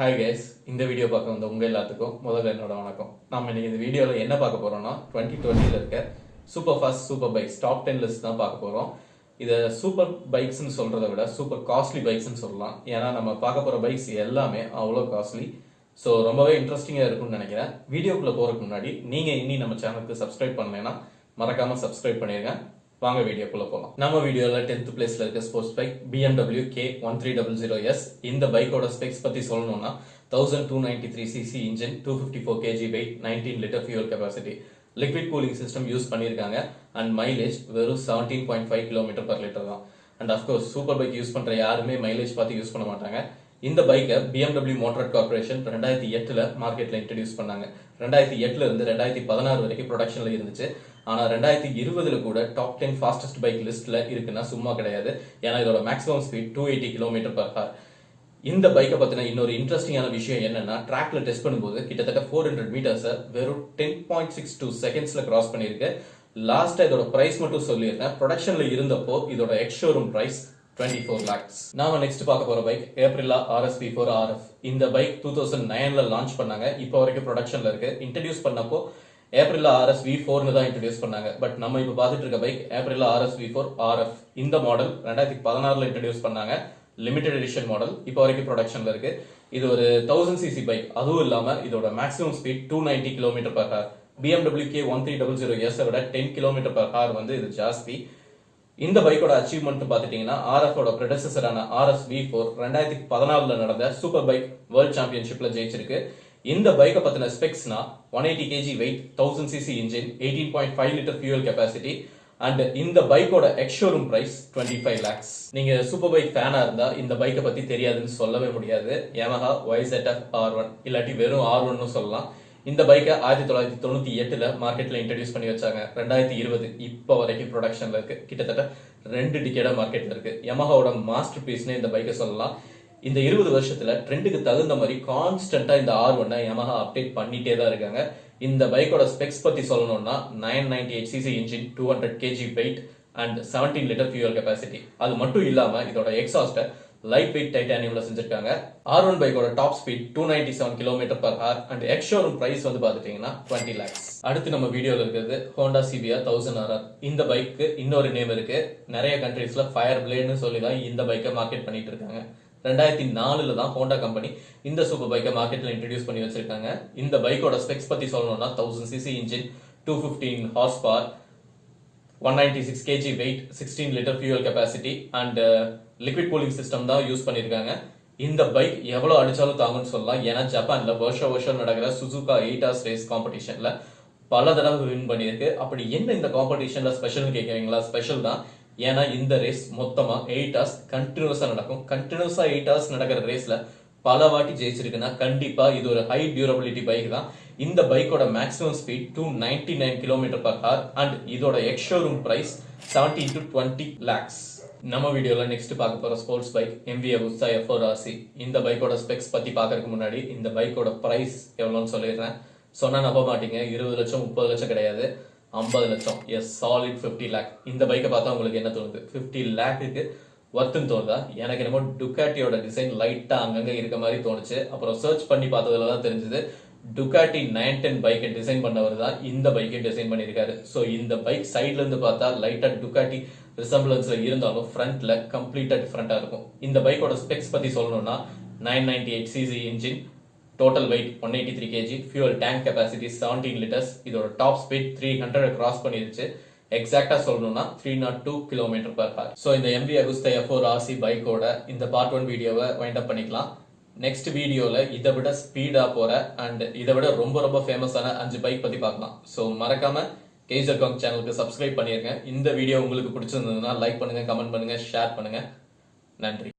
Hi guys, இந்த video பார்க்க வந்த உங்கள் எல்லாத்துக்கும் முதல்ல என்னோட வணக்கம். நம்ம இன்னைக்கு இந்த வீடியோவில் என்ன பார்க்க போறோம்னா 2020 இருக்க super fast super bikes top 10 list தான் பார்க்க போறோம். இதை சூப்பர் பைக்ஸ்னு சொல்றதை விட சூப்பர் காஸ்ட்லி பைக்ஸ்னு சொல்லலாம். ஏன்னா நம்ம பார்க்க போற பைக்ஸ் எல்லாமே அவ்வளோ காஸ்ட்லி. ஸோ ரொம்பவே இன்ட்ரெஸ்டிங்காக இருக்கும்னு நினைக்கிறேன். வீடியோக்குள்ள போறதுக்கு முன்னாடி நீங்க இனி நம்ம சேனலுக்கு சப்ஸ்கிரைப் பண்ணலைன்னா மறக்காம சப்ஸ்கிரைப் பண்ணிருங்க. வாங்க வீடியோக்குள்ள போலாம். நம்ம வீடியோல 10th பிளேஸ்ல இருக்க ஸ்போர்ட்ஸ் பைக் BMW K1300S. இந்த பைக்கோட ஸ்பெக்ஸ் பத்தி சொல்லணும்னா 1293cc engine, 254 kg weight, 19 litre fuel capacity, liquid cooling system use பண்ணிருக்காங்க. அண்ட் மைலேஜ் வெறும் 17.5 km/லிட்டர் தான். And of course super bike use பண்ற யாருமே மைலேஜ் பார்த்து யூஸ் பண்ண மாட்டாங்க. இந்த பைக்கை BMW மோட்டார் கார்பரேஷன் 2008ல மார்க்கெட்ல இன்ட்ரடியூஸ் பண்ணாங்க. 2008ல இருந்து 2016 வரைக்கும் ப்ரொடக்ஷன்ல இருந்துச்சு. ஆனா 2020ல கூட டாப் 10 ஃபாஸ்டஸ்ட் பைக் லிஸ்ட்ல இருக்குன்னா சும்மா கிடையாது. ஏன்னா இதோட மேக்ஸிமம் ஸ்பீட் 280 km/h. இந்த பைக்கை பத்தின இன்னொரு இன்ட்ரெஸ்டிங்கான விஷயம் என்னன்னா, ட்ராக்ல டெஸ்ட் பண்ணும்போது கிட்டத்தட்ட 400 மீட்டர்ஸை வெறும் 10.62 செகண்ட்ஸ்ல கிராஸ் பண்ணிருக்கு. லாஸ்டா இதோட பிரைஸ் மட்டும் சொல்லியிருந்தேன். ப்ரொடக்ஷன்ல இருந்தப்போ இதோட எக்ஸ் ஷோரூம் பிரைஸ் 24 lakhs. நாம நெக்ஸ்ட் பார்க்க போற பைக் ஏப்ரிலா RSV4 RF. இந்த பைக் 2009ல லான்ச் பண்ணாங்க. இப்போ வரைக்கும் ப்ரொடக்ஷன்ல இருக்கு. இன்ட்ரடியூஸ் பண்ணப்போ ஏப்ரிலா RSV4னு தான் இன்ட்ரடியூஸ் பண்ணாங்க. பட் நம்ம இப்போ பார்த்துட்டு இருக்க பைக் ஏப்ரிலா RSV4 RF. இந்த மாடல் 2016ல இன்ட்ரடியூஸ் பண்ணாங்க. Limited edition model. இப்போ வரைக்கும் ப்ரொடக்ஷன்ல இருக்கு. இது ஒரு 1000cc பைக். அதுவும் இல்லாம இதோட maximum speed 290 km/h. BMW K1300S விட 10 km/h வந்து இது ஜாஸ்தி. இந்த பைக்கோட அச்சீவ்மெண்ட் பாத்துட்டீங்கன்னா, RFோட ப்ரெடெசஸரான RSV4 2014ல நடந்த சூப்பர் பைக் வேர்ல்ட் சாம்பியன்ஷிப்ல ஜெயிச்சிருக்கு. இந்த பைக்கை பத்தின ஸ்பெக்ஸ்னா 180 kg weight, 1000cc engine, 18.5 litre fuel capacity. And இந்த பைக்கோட எக்ஸ் ஷோரூம் பிரைஸ் 25 lakhs. நீங்க சூப்பர் பைக் ஃபேனா இருந்தா இந்த பைக்கை பத்தி தெரியாதுன்னு சொல்லவே முடியாது. Yamaha YZF R1 இல்லாட்டி வெறும் R1னு சொல்லலாம். இந்த பைக்கை 1998ல மார்க்கெட்ல இன்ட்ரடியூஸ் பண்ணி வச்சாங்க. 2020 இப்போ வரைக்கும் ப்ரொடக்ஷன்ல இருக்கு. கிட்டத்தட்ட 2 டிகேடா மார்க்கெட்ல இருக்கு. யமஹாவோட மாஸ்டர் பீஸ்னு இந்த பைக்கை சொல்லலாம். இந்த 20 வருஷத்துல ட்ரெண்டுக்கு தகுந்த மாதிரி கான்ஸ்டன்டா இந்த R1 யமஹா அப்டேட் பண்ணிட்டே தான் இருக்காங்க. இந்த பைக்கோட ஸ்பெக்ஸ் பத்தி சொல்லணும்னா 998cc engine, 200 kg weight and 17 litre fuel capacity. அது மட்டும் இல்லாம இதோட எக்ஸாஸ்ட லைட் வெயிட் டைட்டானியம்ல செஞ்சிருக்காங்க. R1 பைக்கோட top speed 297 km/h and ex showroom price வந்து பாத்துட்டீங்கன்னா 20 lakhs. அடுத்து நம்ம வீடியோல இருக்கிறது Honda CBR 1000RR. இந்த பைக்கு இன்னொரு நேம் இருக்கு. நிறைய கண்ட்ரீஸ்ல ஃபயர் பிளேட்னு சொல்லி தான் இந்த பைக்கை மார்க்கெட் பண்ணிட்டு இருக்காங்க. 2004ல தான் ஹோண்டா கம்பெனி இந்த சூப்பர் பைக்கை மார்க்கெட்ல இன்ட்ரடியூஸ் பண்ணி வச்சிருக்காங்க. இந்த பைக்கோட ஸ்பெக்ஸ் பத்தி சொல்லணும்னா 1000cc engine, 215 horse power, 196 kg weight, 16 litre fuel capacity and liquid cooling system தான் யூஸ் பண்ணிருக்காங்க. இந்த பைக் எவ்வளவு அடிச்சாலும் தாங்கும்னு சொல்லலாம். ஏன்னா ஜப்பான்ல வருஷம் நடக்கிற சுசுகா 8 hours ரேஸ் காம்படிஷன்ல பல தடவை வின் பண்ணியிருக்கு. அப்படி என்ன இந்த காம்படிஷன்ல ஸ்பெஷல்னு கேட்குறீங்களா? ஸ்பெஷல் தான். ஏன்னா இந்த ரேஸ் மொத்தமா 8 hours கண்டினியூஸா நடக்கும். கண்டினியூஸா 8 hours நடக்கிற ரேஸ்ல பல வாட்டி ஜெயிச்சிருக்குன்னா கண்டிப்பா இது ஒரு ஹை டியூரபிலிட்டி பைக் தான். இந்த பைக்கோட மேக்ஸிமம் ஸ்பீட் 299 km/h அண்ட் இதோட X showroom price 17 to 20 lakhs. நம்ம வீடியோல நெக்ஸ்ட் பார்க்க போற sports bike MV Agusta F4RC. இந்த பைக்கோட ஸ்பெக்ஸ் பத்தி பார்க்கறதுக்கு முன்னாடி இந்த பைக்கோட பிரைஸ் எவ்வளவுன்னு சொல்லிடுறேன். சொன்னா நம்ப மாட்டீங்க. 20 லட்சம் 30 லட்சம் கிடையாது, 50 லட்சம். Yes, solid 50 lakh. இந்த பைக்கை பார்த்தா உங்களுக்கு என்ன தோணுது? 50 lakhக்கு ஒர்த்துன்னு தோணுதா? எனக்கு என்னமோ டுக்காட்டியோட டிசைன் லைட்டா அங்கங்க இருக்க மாதிரி தோணுச்சு. அப்புறம் சர்ச் பண்ணி பார்த்ததுல தான் தெரிஞ்சது டுக்காட்டி 910 பைக்கை டிசைன் பண்ணவர் தான் இந்த பைக்கை டிசைன் பண்ணியிருக்காரு. ஸோ இந்த பைக் சைட்ல இருந்து பார்த்தா லைட்டா டுக்காட்டி ரிசம்பிளன்ஸ்ல இருந்தாலும் ஃப்ரண்ட்ல கம்ப்ளீட்டா டிஃப்ரெண்டா இருக்கும். இந்த பைக்கோட ஸ்பெக்ஸ் பத்தி சொல்லணும்னா 998cc engine, total wait 183 kg, fuel tank capacity 17 litres. இதோட டாப் ஸ்பீட் 300 கிராஸ் பண்ணிருச்சு. எக்ஸாக்டா சொல்லணும்னா 302 km/h. ஸோ இந்த MV Agusta F4RC பைக்கோட இந்த பார்ட் 1 வீடியோவை வைண்ட் அப் பண்ணிக்கலாம். நெக்ஸ்ட் வீடியோல இதை விட ஸ்பீடா போற அண்ட் இதை விட ரொம்ப ரொம்ப ஃபேமஸான 5 பைக் பத்தி பார்க்கலாம். ஸோ மறக்காம கேஜர்காங் சேனலுக்கு சப்ஸ்கிரைப் பண்ணிருங்க. இந்த வீடியோ உங்களுக்கு பிடிச்சிருந்ததுன்னா லைக் பண்ணுங்க, கமெண்ட் பண்ணுங்க, ஷேர் பண்ணுங்க. நன்றி.